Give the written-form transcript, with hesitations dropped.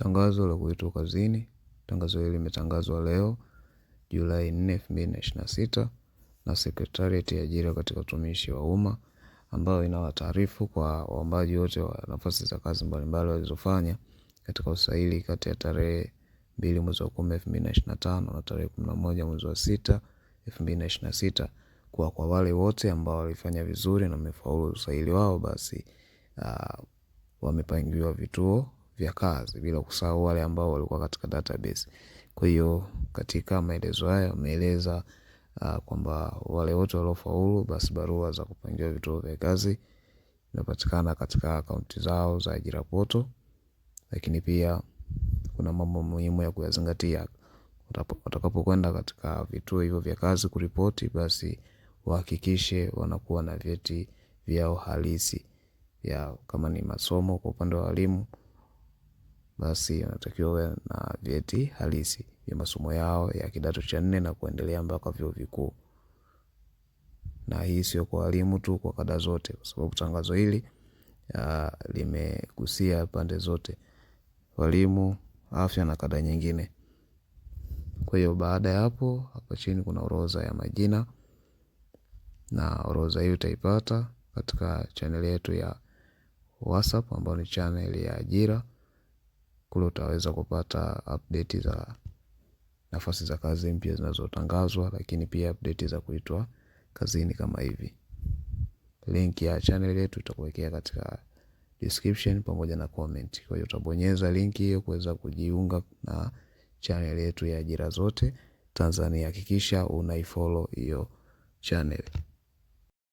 Tangazo la kuitwa kazini. Tangazo hili limetangazwa leo Julai 4, 2026 na Sekretarieti ya Ajira katika Utumishi wa Umma, ambayo inawataarifu kwa waombaji wote wa nafasi za kazi mbalimbali walizofanya katika usaili kati ya tarehe 2 mwezi wa 10 2025 na tarehe 11 mwezi wa 6 2026, kwa wale wote ambao walifanya vizuri na wamefaulu usaili wao, basi wamepangiwa vituo vya kazi, bila kusahau wale ambao walikuwa katika database. Kwa hiyo katika maelezo haya wameeleza kwamba wale wote waliofaulu, basi barua za kupangiwa vituo vya kazi zinapatikana katika akaunti zao za ajira poto. Lakini pia kuna mambo muhimu ya kuyazingatia watakapokwenda katika vituo hivyo vya kazi kuripoti, basi wahakikishe wanakuwa na vyeti vyao halisi ya kama ni masomo. Kwa upande wa walimu, basi wanatakiwa wawe na vyeti halisi ya masomo yao ya kidato cha 4 na kuendelea mpaka vyuo vikuu. Na hii sio kwa walimu tu, kwa kada zote, kwa sababu tangazo hili limegusia pande zote: walimu, afya na kada nyingine. Kwa hiyo baada ya hapo, hapa chini kuna orodha ya majina, na orodha hiyo utaipata katika channel yetu ya WhatsApp ambayo ni channel ya ajira. Kule utaweza kupata update za nafasi za kazi mpya zinazotangazwa, lakini pia update za kuitwa kazini kama hivi. Link ya channel yetu itakuwekea katika description pamoja na comment. Kwa hiyo utabonyeza link hiyo kuweza kujiunga na channel yetu ya ajira zote Tanzania. Hakikisha unaifollow hiyo channel.